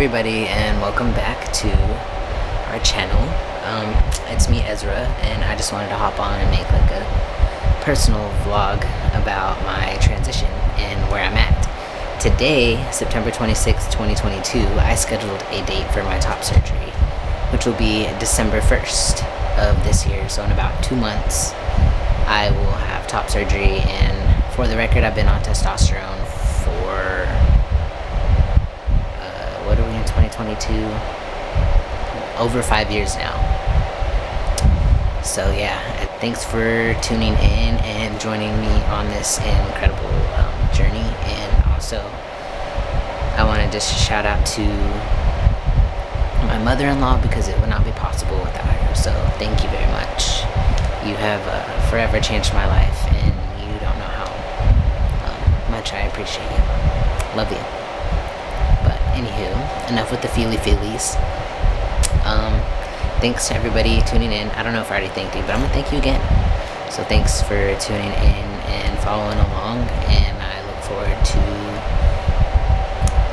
everybody, and welcome back to our channel. It's me, Ezra, and I just wanted to hop on and make like a personal vlog about my transition and where I'm at. Today, September 26th, 2022, I scheduled a date for my top surgery, which will be December 1st of this year. So in about 2 months, I will have top surgery, and for the record, I've been on testosterone for what are we in 2022? Over 5 years now. So yeah, thanks for tuning in and joining me on this incredible journey. And also, I want to just shout out to my mother-in-law, because it would not be possible without her. So thank you very much. You have forever changed my life, and you don't know how much I appreciate you. Love you. But anywho, enough with the feelies. Thanks to everybody tuning in. I don't know if I already thanked you, but I'm gonna thank you again. So thanks for tuning in and following along, and I look forward to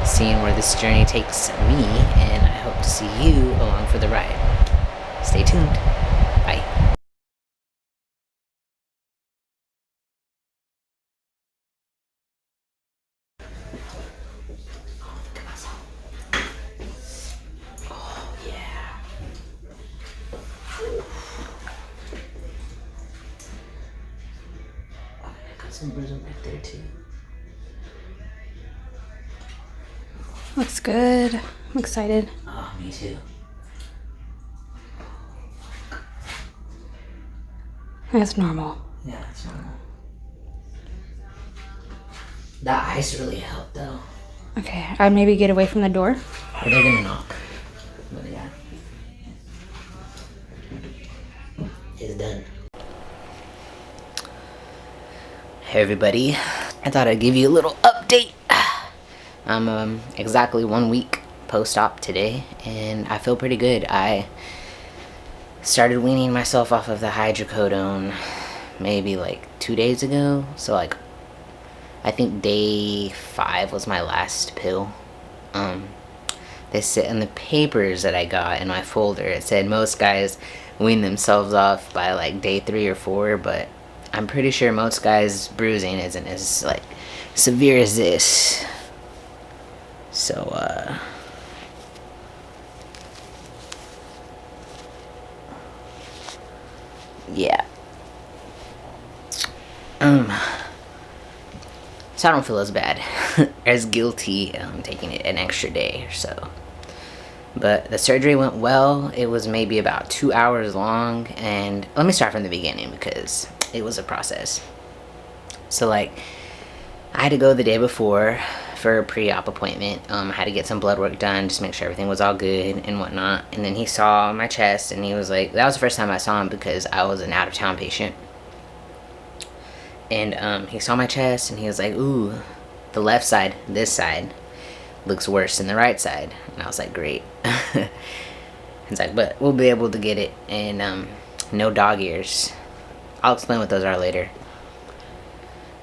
seeing where this journey takes me, and I hope to see you along for the ride. Stay tuned. Bye. Some bruising right there too. Looks good. I'm excited. Oh, me too. That's normal. Yeah, that's normal. That ice really helped though. Okay, I'd maybe get away from the door. Or they're gonna knock. But yeah. It's done. Hey everybody, I thought I'd give you a little update. I'm exactly 1 week post-op today, and I feel pretty good. I started weaning myself off of the hydrocodone maybe like 2 days ago. So like, I think day 5 was my last pill. They said in the papers that I got in my folder, it said most guys wean themselves off by like day 3 or 4, but I'm pretty sure most guys' bruising isn't as like severe as this. So yeah. So I don't feel as bad, as guilty taking it an extra day or so. But the surgery went well. It was maybe about 2 hours long, and let me start from the beginning because it was a process. So like, I had to go the day before for a pre-op appointment. I had to get some blood work done, just make sure everything was all good and whatnot. And then he saw my chest, and he was like, that was the first time I saw him because I was an out-of-town patient. And he saw my chest, and he was like, ooh, the left side, this side, looks worse than the right side. And I was like, great. He's like, but we'll be able to get it, and no dog ears. I'll explain what those are later.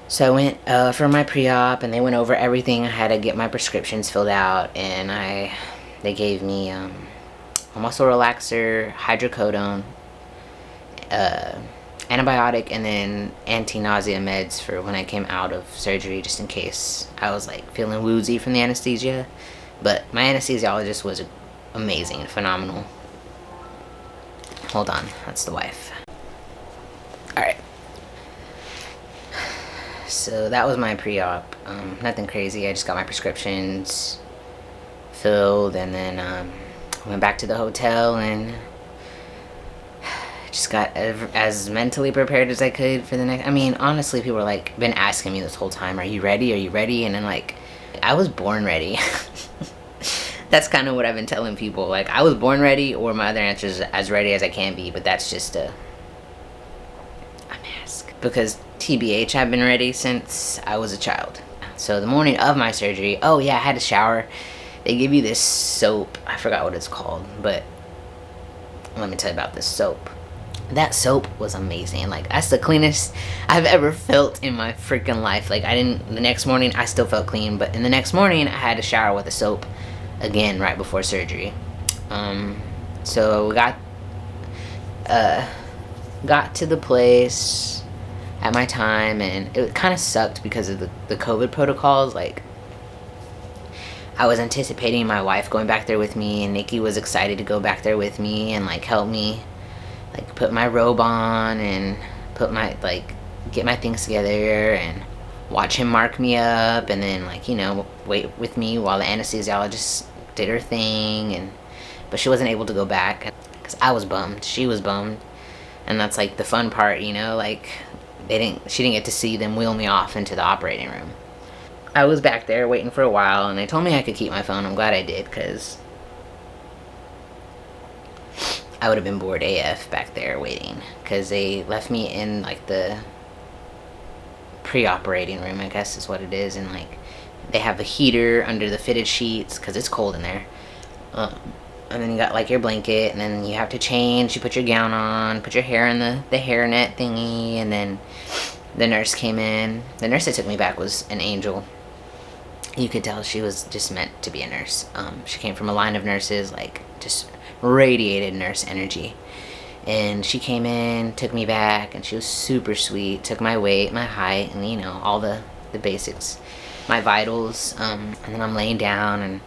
So I went for my pre-op, and they went over everything. I had to get my prescriptions filled out, and they gave me a muscle relaxer, hydrocodone, antibiotic, and then anti-nausea meds for when I came out of surgery, just in case I was like feeling woozy from the anesthesia. But my anesthesiologist was amazing, phenomenal. Hold on, that's the wife. Alright. So that was my pre-op. Nothing crazy. I just got my prescriptions filled, and then went back to the hotel and just got as mentally prepared as I could for the next. I mean, honestly, people were like been asking me this whole time, are you ready? Are you ready? And then like, I was born ready. That's kind of what I've been telling people. Like, I was born ready, or my other answer is as ready as I can be, but that's just a mask. Because TBH, I've been ready since I was a child. So the morning of my surgery, oh yeah, I had a shower. They give you this soap. I forgot what it's called, but let me tell you about this soap. That soap was amazing. Like, that's the cleanest I've ever felt in my freaking life. Like, the next morning, I still felt clean, but in the next morning, I had to shower with a soap. again right before surgery. So we got to the place at my time, and it kind of sucked because of the COVID protocols. Like, I was anticipating my wife going back there with me, and Nikki was excited to go back there with me and like help me like put my robe on and put my like get my things together and watch him mark me up, and then like, you know, wait with me while the anesthesiologist did her thing. But she wasn't able to go back because I was bummed, she was bummed, and that's like the fun part, you know, like she didn't get to see them wheel me off into the operating room. I was back there waiting for a while, and they told me I could keep my phone. I'm glad I did, because I would have been bored AF back there waiting, because they left me in like the pre-operating room, I guess is what it is, and like they have a heater under the fitted sheets because it's cold in there, and then you got like your blanket, and then you have to change, you put your gown on, put your hair in the hairnet thingy, and then the nurse came in. The nurse that took me back was an angel. You could tell she was just meant to be a nurse. She came from a line of nurses, like just radiated nurse energy. And she came in, took me back, and she was super sweet. Took my weight, my height, and you know, all the basics, my vitals. And then I'm laying down, and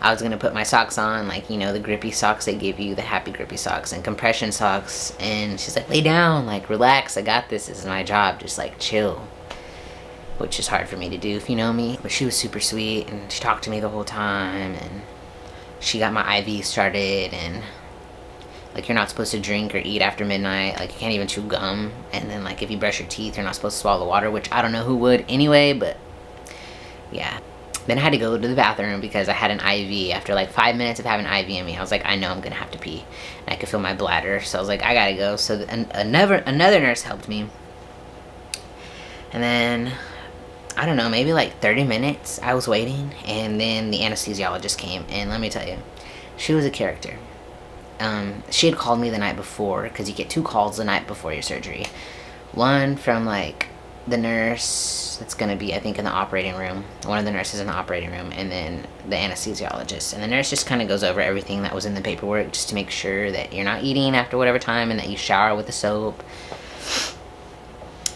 I was gonna put my socks on, like, you know, the grippy socks they give you, the happy grippy socks and compression socks. And she's like, lay down, like, relax, I got this. This is my job, just like chill. Which is hard for me to do if you know me. But she was super sweet, and she talked to me the whole time, and she got my IV started, and like, you're not supposed to drink or eat after midnight. Like, you can't even chew gum. And then like, if you brush your teeth, you're not supposed to swallow water, which I don't know who would anyway, but yeah. Then I had to go to the bathroom because I had an IV. After like 5 minutes of having an IV in me, I was like, I know I'm gonna have to pee, and I could feel my bladder, so I was like, I gotta go. So another nurse helped me, and then I don't know, maybe like 30 minutes I was waiting, and then the anesthesiologist came, and let me tell you, she was a character. She had called me the night before, because you get 2 calls the night before your surgery. One from like the nurse that's gonna be, I think, in the operating room, one of the nurses in the operating room, and then the anesthesiologist. And the nurse just kind of goes over everything that was in the paperwork, just to make sure that you're not eating after whatever time, and that you shower with the soap,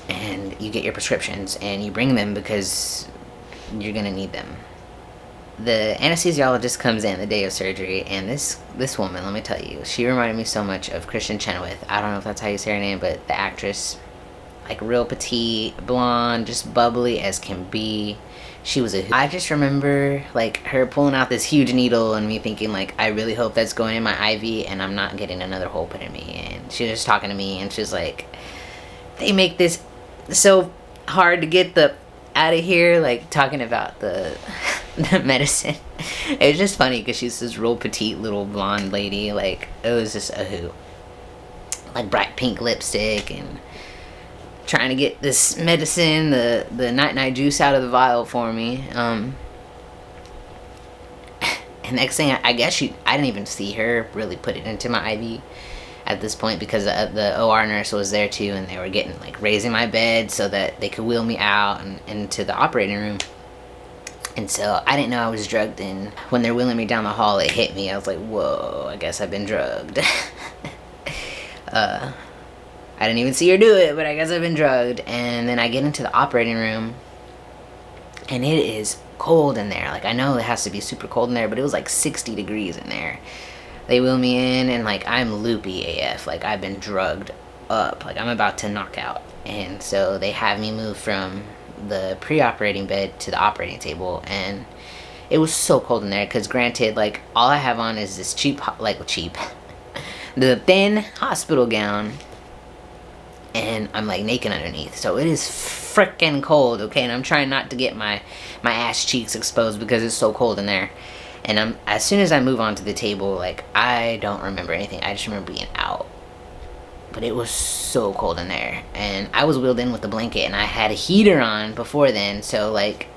and you get your prescriptions, and you bring them because you're gonna need them. The anesthesiologist comes in the day of surgery, and this woman, let me tell you, she reminded me so much of Kristen Chenoweth. I don't know if that's how you say her name, but the actress, like real petite, blonde, just bubbly as can be. She was I just remember like her pulling out this huge needle and me thinking like, I really hope that's going in my IV and I'm not getting another hole put in me. And she was just talking to me, and she's like, they make this so hard to get the out of here, like talking about the medicine. It was just funny because she's this real petite little blonde lady. Like, it was just a hoot. Like bright pink lipstick, and trying to get this medicine, the night juice out of the vial for me. And next thing, I guess I didn't even see her really put it into my IV at this point, because the OR nurse was there too, and they were getting like raising my bed so that they could wheel me out and into the operating room. And so I didn't know I was drugged, and when they're wheeling me down the hall, it hit me. I was like, whoa, I guess I've been drugged. I didn't even see her do it, but I guess I've been drugged. And then I get into the operating room, and it is cold in there. Like, I know it has to be super cold in there, but it was like 60 degrees in there. They wheel me in, and like, I'm loopy AF. Like, I've been drugged up. Like, I'm about to knock out. And so they have me move from the pre-operating bed to the operating table, and it was so cold in there, because granted, like, all I have on is this cheap the thin hospital gown, and I'm like naked underneath, so it is freaking cold, okay? And I'm trying not to get my ass cheeks exposed because it's so cold in there. And as soon as I move onto the table, like, I don't remember anything. I just remember being out. But it was so cold in there, and I was wheeled in with the blanket, and I had a heater on before then, so like,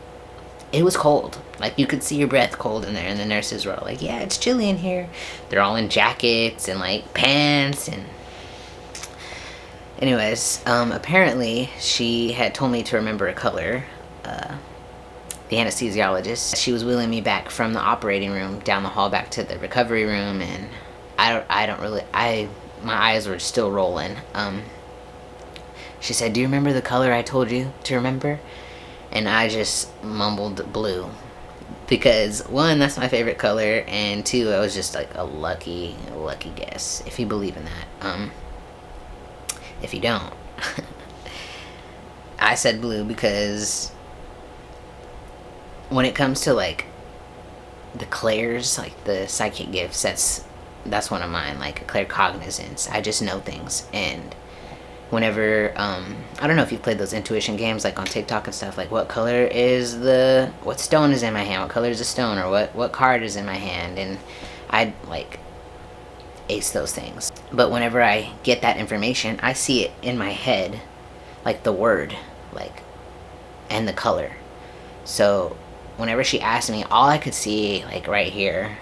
it was cold. Like, you could see your breath cold in there, and the nurses were all like, yeah, it's chilly in here. They're all in jackets and like pants. And anyways, apparently she had told me to remember a color, the anesthesiologist. She was wheeling me back from the operating room down the hall back to the recovery room, and my eyes were still rolling. She said, "Do you remember the color I told you to remember?" And I just mumbled blue. Because, one, that's my favorite color, and two, it was just like a lucky guess, if you believe in that. If you don't. I said blue because when it comes to, like, the clairs, like, the psychic gifts, that's one of mine, like, claircognizance. I just know things, and whenever, I don't know if you've played those intuition games, like, on TikTok and stuff, like, what stone is in my hand, what color is the stone, or what card is in my hand, and I'd, like, ace those things. But whenever I get that information, I see it in my head, like, the word, like, and the color. So whenever she asked me, all I could see, like, right here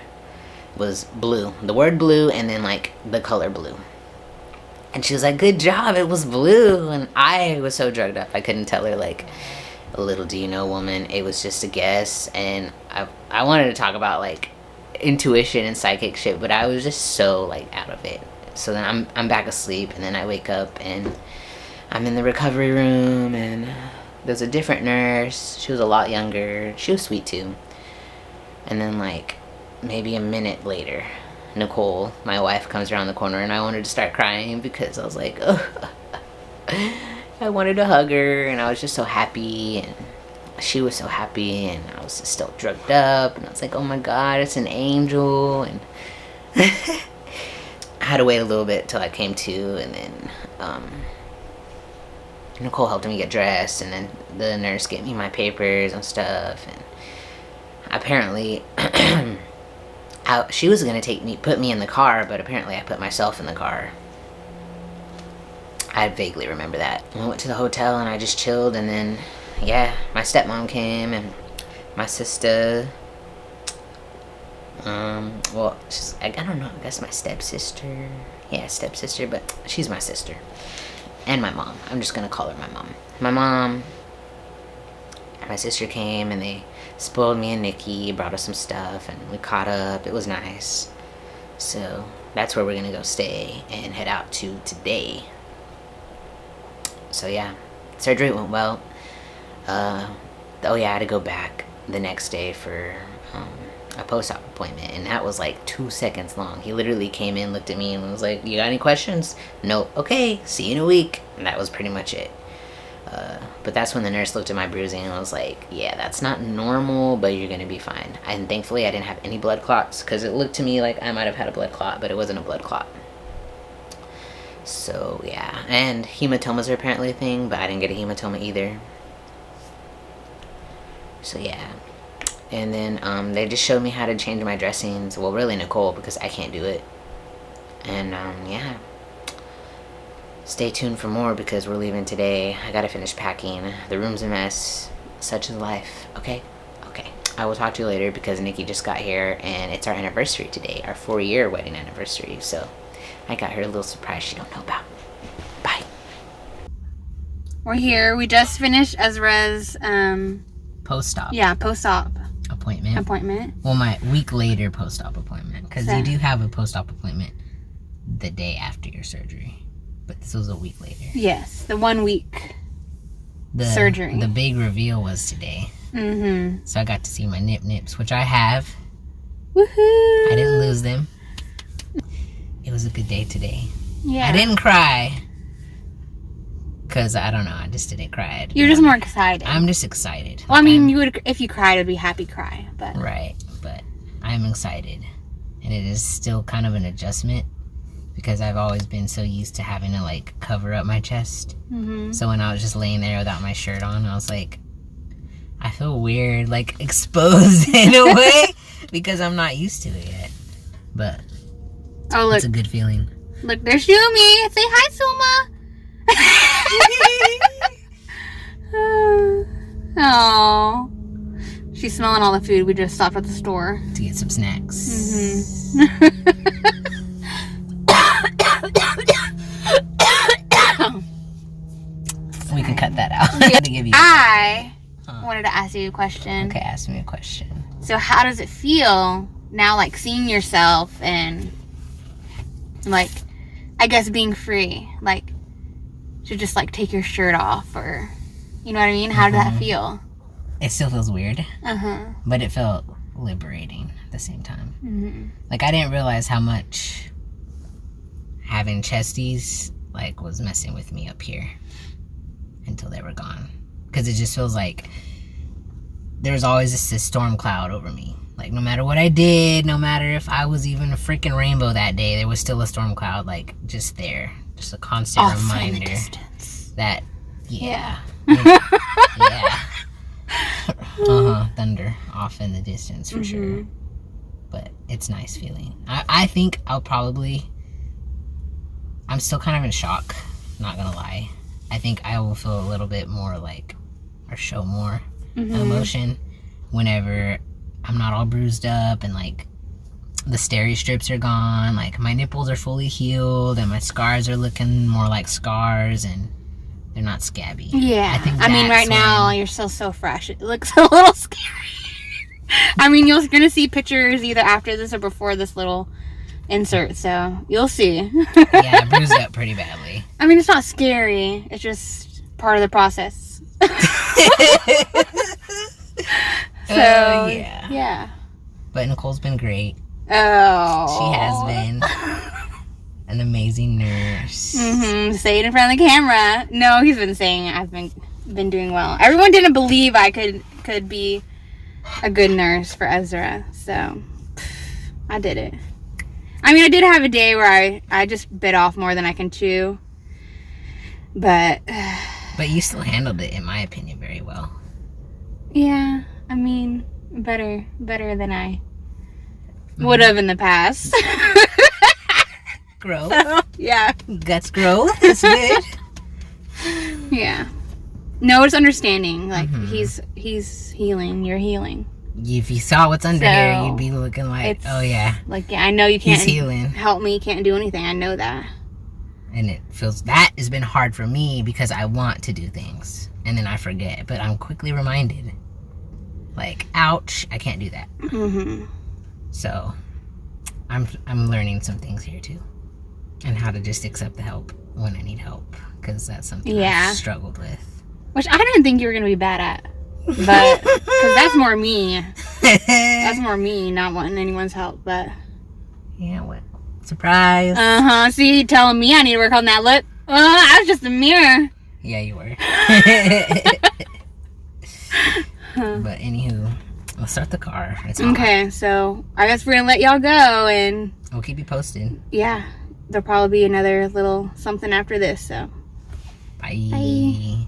was blue, the word blue, and then, like, the color blue. And she was like, "Good job, it was blue." And I was so drugged up, I couldn't tell her, like, little do you know, woman, it was just a guess. And I wanted to talk about, like, intuition and psychic shit, but I was just so, like, out of it. So then I'm back asleep, and then I wake up, and I'm in the recovery room, and there's a different nurse. She was a lot younger. She was sweet, too. And then, like, maybe a minute later, Nicole, my wife, comes around the corner, and I wanted to start crying because I was like, oh. I wanted to hug her, and I was just so happy, and she was so happy, and I was just still drugged up, and I was like, oh my god, it's an angel. And I had to wait a little bit till I came to, and then Nicole helped me get dressed, and then the nurse gave me my papers and stuff, and apparently she was gonna put me in the car, but apparently I put myself in the car. I vaguely remember that. I went to the hotel and I just chilled, and then, yeah, my stepmom came, and my sister, well, I don't know, I guess my stepsister, yeah, stepsister, but she's my sister, and my mom. I'm just gonna call her my mom. My mom and my sister came, and they spoiled me and Nikki, brought us some stuff, and we caught up. It was nice. So that's where we're gonna go stay and head out to today. So yeah, surgery went well. Oh yeah, I had to go back the next day for a post-op appointment, and that was like 2 seconds long. He literally came in, looked at me, and was like, "You got any questions?" "Nope." "Okay, see you in a week." And that was pretty much it. But that's when the nurse looked at my bruising and was like, "Yeah, that's not normal, but you're gonna be fine." And thankfully I didn't have any blood clots, because it looked to me like I might have had a blood clot, but it wasn't a blood clot. So yeah, and hematomas are apparently a thing, but I didn't get a hematoma either. So yeah, and then they just showed me how to change my dressings. Well, really Nicole, because I can't do it. And yeah, stay tuned for more, because we're leaving today. I gotta finish packing. The room's a mess. Such is life. Okay. I will talk to you later, because Nikki just got here, and it's our anniversary today, our 4-year wedding anniversary. So I got her a little surprise she don't know about. Bye. We're here. We just finished Ezra's Post-op. Yeah, post-op appointment. Well, my week later post-op appointment, because you do have a post-op appointment the day after your surgery, but this was a week later. Yes, the 1 week surgery. The big reveal was today. Mm-hmm. So I got to see my nips, which I have. Woohoo! I didn't lose them. It was a good day today. Yeah. I didn't cry, because I don't know, I just didn't cry. You're just more excited. I'm just excited. Well, I mean, you would, if you cried, it would be happy cry, but. Right, but I'm excited. And it is still kind of an adjustment, because I've always been so used to having to, like, cover up my chest. Mm-hmm. So when I was just laying there without my shirt on, I was like, I feel weird, like, exposed in a way, because I'm not used to it yet. But oh, look, it's a good feeling. Look, there's Shumi. Say hi, Suma. Oh, she's smelling all the food. We just stopped at the store to get some snacks. Mm-hmm. We can cut that out. Yeah. To give you I wanted to ask you a question. Okay, ask me a question. So how does it feel now, like, seeing yourself and, like, I guess being free? Like, to just, like, take your shirt off or, you know what I mean? How did that feel? It still feels weird. Uh-huh. But it felt liberating at the same time. Like, I didn't realize how much having chesties, like, was messing with me up here until they were gone. Because it just feels like there was always this storm cloud over me. Like, no matter what I did, no matter if I was even a freaking rainbow that day, there was still a storm cloud, like, just there. Just a constant reminder that, yeah. Thunder off in the distance for sure. But it's nice feeling. I think I'm still kind of in shock, not gonna lie. I think I will feel a little bit more like, or show more emotion whenever I'm not all bruised up and like the steri strips are gone, like my nipples are fully healed and my scars are looking more like scars and they're not scabby. Yeah. I mean, right now you're still so fresh. It looks a little scary. I mean, you're going to see pictures either after this or before this little insert, so you'll see. Yeah, I bruised up pretty badly. I mean, it's not scary. It's just part of the process. Yeah. But Nicole's been great. Oh. She has been an amazing nurse. Say it in front of the camera. No, he's been saying I've been doing well. Everyone didn't believe I could be a good nurse for Ezra, so I did it. I mean, I did have a day where I just bit off more than I can chew, but you still handled it, in my opinion, very well. Yeah, I mean, better than I would have in the past. Growth. So, yeah. Guts growth. That's good. Yeah. No, it's understanding. Like, he's healing. You're healing. If you saw what's under here, you'd be looking like, oh yeah. Like, I know you can't He's healing. Help me, can't do anything. I know that. And that has been hard for me because I want to do things. And then I forget. But I'm quickly reminded. Like, ouch, I can't do that. So, I'm learning some things here too. And how to just accept the help when I need help. Because that's something I've struggled with. Which I didn't think you were going to be bad at. But, because that's more me. That's more me, not wanting anyone's help, but. Yeah, what? Surprise. See, telling me I need to work on that lip. I was just a mirror. Yeah, you were. But anywho, let's start the car. Okay, so I guess we're going to let y'all go and. We'll keep you posted. Yeah, there'll probably be another little something after this, so. Bye. Bye.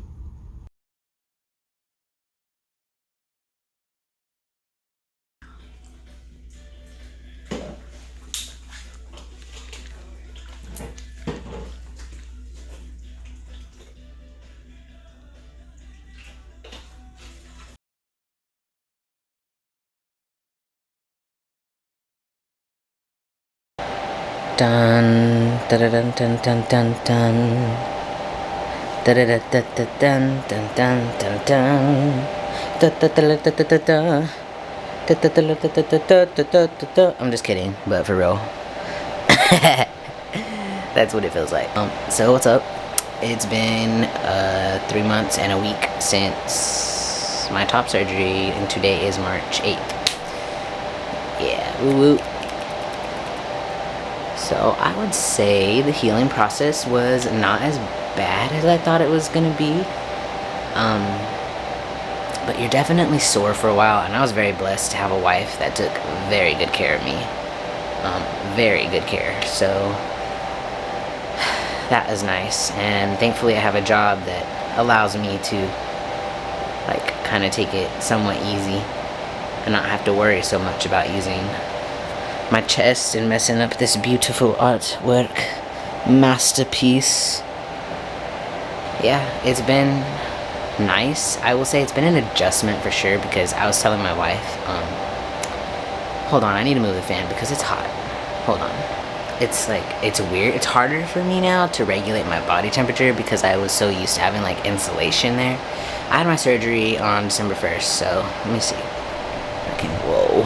Dun dun dun dun dun dun dun dun dun dun dun dun. I'm just kidding, but for real. That's what it feels like. So what's up? It's been 3 months and a week since my top surgery, and today is March 8th. Yeah, woo woo. So I would say the healing process was not as bad as I thought it was gonna be. But you're definitely sore for a while, and I was very blessed to have a wife that took very good care of me. Very good care. So that is nice, and thankfully I have a job that allows me to like kind of take it somewhat easy and not have to worry so much about using my chest and messing up this beautiful artwork masterpiece. Yeah, it's been nice. I will say it's been an adjustment for sure, because I was telling my wife, hold on, I need to move the fan because it's hot. Hold on. it's like, it's weird. It's harder for me now to regulate my body temperature because I was so used to having like insulation there. I had my surgery on December 1st, so let me see. Okay, whoa.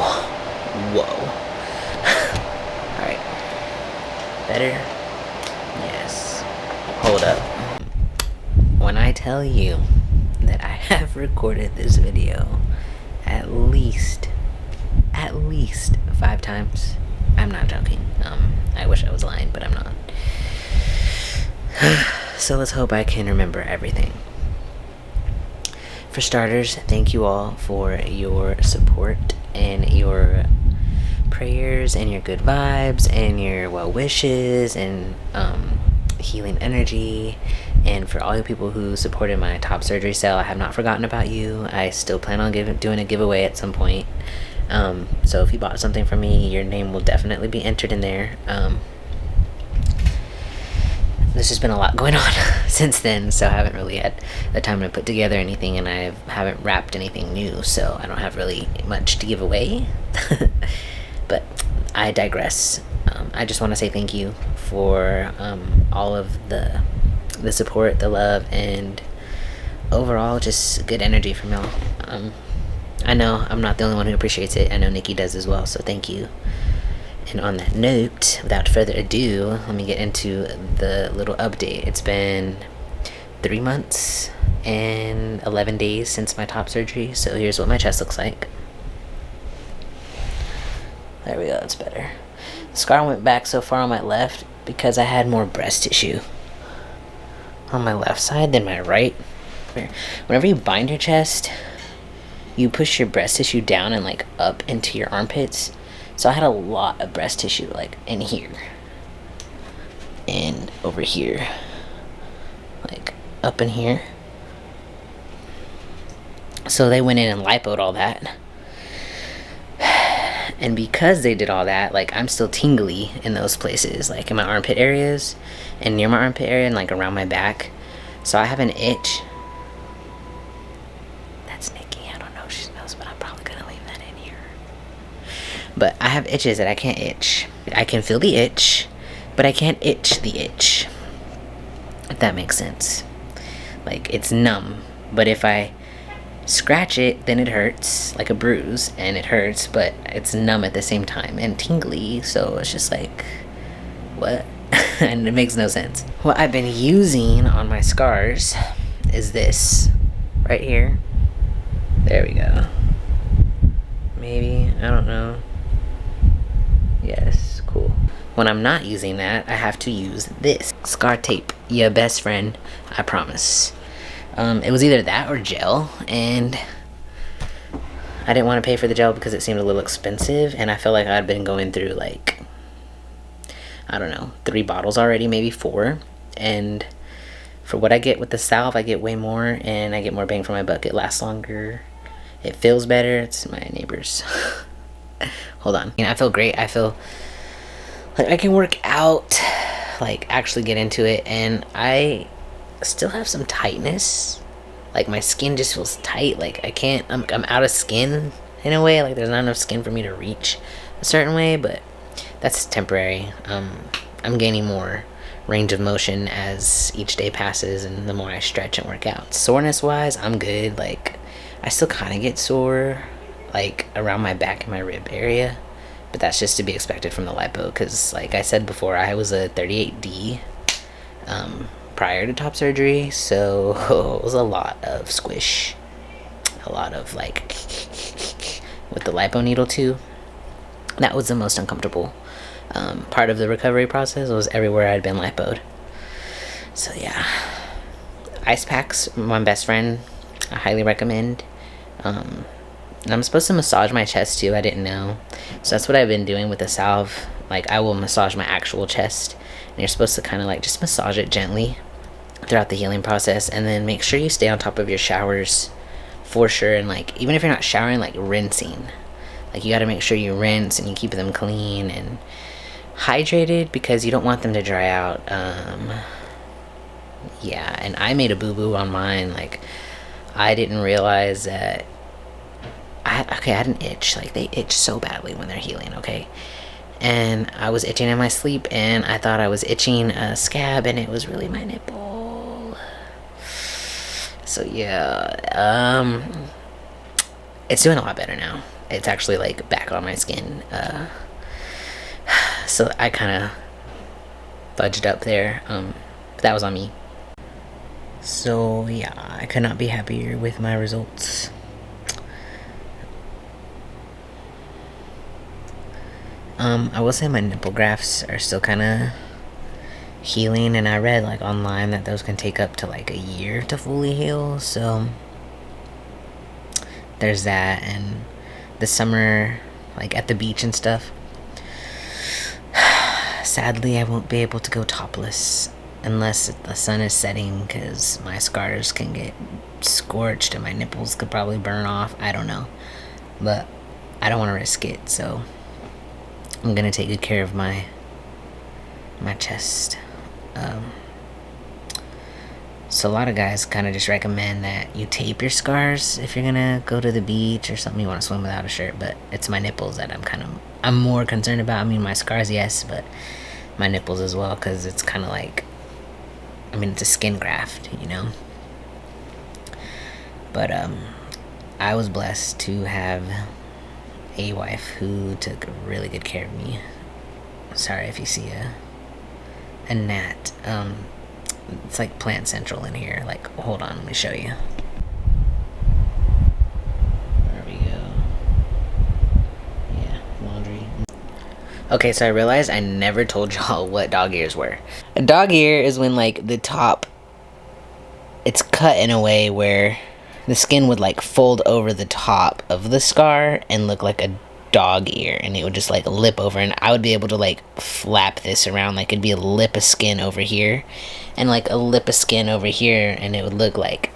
Alright. Better? Yes. Hold up. When I tell you that I have recorded this video at least 5 times, I'm not joking. I wish I was lying, but I'm not. So let's hope I can remember everything. For starters, thank you all for your support and your prayers and your good vibes and your well wishes and healing energy. And for all you people who supported my top surgery sale, I have not forgotten about you. I still plan on doing a giveaway at some point. So if you bought something from me, your name will definitely be entered in there. There's just been a lot going on since then, so I haven't really had the time to put together anything, and I haven't wrapped anything new, so I don't have really much to give away. But I digress. I just want to say thank you for all of the support, the love, and overall just good energy from y'all. I know I'm not the only one who appreciates it. I know Nikki does as well, so thank you. And on that note, without further ado, let me get into the little update. It's been 3 months and 11 days since my top surgery, so here's what my chest looks like. There we go, it's better. The scar went back so far on my left because I had more breast tissue on my left side than my right. Whenever you bind your chest, you push your breast tissue down and like up into your armpits. So I had a lot of breast tissue like in here and over here, like up in here. So they went in and lipoed all that. And because they did all that, like I'm still tingly in those places, like in my armpit areas and near my armpit area and like around my back. So I have an itch. That's Nikki. I don't know if she knows, but I'm probably gonna leave that in here. But I have itches that I can't itch. I can feel the itch, but I can't itch the itch. If that makes sense. Like it's numb, but if I scratch it, then it hurts like a bruise, and it hurts, but it's numb at the same time and tingly. So it's just like, what? And it makes no sense. What I've been using on my scars is this right here. There we go. Maybe, I don't know. Yes, cool. When I'm not using that, I have to use this scar tape. Your best friend, I promise. It was either that or gel, and I didn't want to pay for the gel because it seemed a little expensive, and I felt like I'd been going through like, I don't know, 3 bottles already, maybe 4, and for what I get with the salve, I get way more, and I get more bang for my buck. It lasts longer, it feels better. It's my neighbors. Hold on. I feel great. I feel like I can work out, like actually get into it, and I still have some tightness. Like my skin just feels tight. Like I can't, I'm out of skin in a way. Like there's not enough skin for me to reach a certain way, but that's temporary. I'm gaining more range of motion as each day passes, and the more I stretch and work out. Soreness wise, I'm good. Like I still kind of get sore like around my back and my rib area, but that's just to be expected from the lipo, because like I said before, I was a 38D prior to top surgery, so it was a lot of squish, a lot of like with the lipo needle too. That was the most uncomfortable part of the recovery process, was everywhere I'd been lipoed. So yeah, ice packs, my best friend, I highly recommend. And I'm supposed to massage my chest too, I didn't know. So that's what I've been doing with the salve. Like I will massage my actual chest, and you're supposed to kind of like just massage it gently throughout the healing process, and then make sure you stay on top of your showers for sure. And like even if you're not showering, like rinsing, like you got to make sure you rinse and you keep them clean and hydrated, because you don't want them to dry out. Yeah, and I made a boo-boo on mine. Like I didn't realize that I had an itch. Like they itch so badly when they're healing, okay? and I was itching in my sleep, and I thought I was itching a scab, and it was really my nipple. So yeah, it's doing a lot better now. It's actually like back on my skin. So I kind of fudged up there. But that was on me. So yeah, I could not be happier with my results. I will say my nipple grafts are still kind of healing, and I read like online that those can take up to like a year to fully heal, so there's that. And this summer, like at the beach and stuff, sadly I won't be able to go topless unless the sun is setting, because my scars can get scorched and my nipples could probably burn off. I don't know, but I don't want to risk it, so I'm gonna take good care of my chest. So a lot of guys kind of just recommend that you tape your scars if you're gonna go to the beach or something. You want to swim without a shirt, but it's my nipples that I'm more concerned about. I mean, my scars, yes, but my nipples as well, because it's kind of like, I mean, it's a skin graft, you know. But I was blessed to have a wife who took really good care of me. Sorry if you see a gnat. It's like Plant Central in here. Like, hold on, let me show you. There we go. Yeah, laundry. Okay, so I realized I never told y'all what dog ears were. A dog ear is when like the top, it's cut in a way where the skin would like fold over the top of the scar and look like a dog ear, and it would just like lip over, and I would be able to like flap this around, like it'd be a lip of skin over here and like a lip of skin over here, and it would look like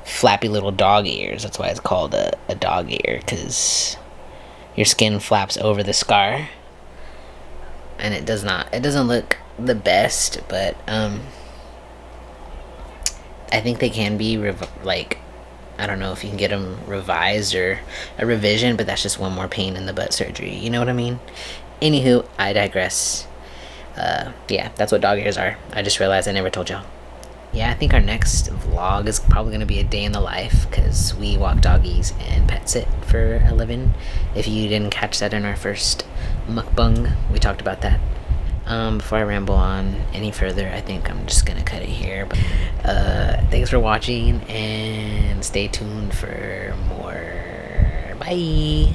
flappy little dog ears. That's why it's called a dog ear, because your skin flaps over the scar, and it doesn't look the best, but I think they can be like, I don't know if you can get them revised or a revision, but that's just one more pain in the butt surgery. You know what I mean? Anywho, I digress. Yeah, that's what dog ears are. I just realized I never told y'all. Yeah, I think our next vlog is probably going to be a day in the life, because we walk doggies and pet sit for a living. If you didn't catch that in our first mukbang, we talked about that. Before I ramble on any further, I think I'm just gonna cut it here. But thanks for watching, and stay tuned for more. Bye.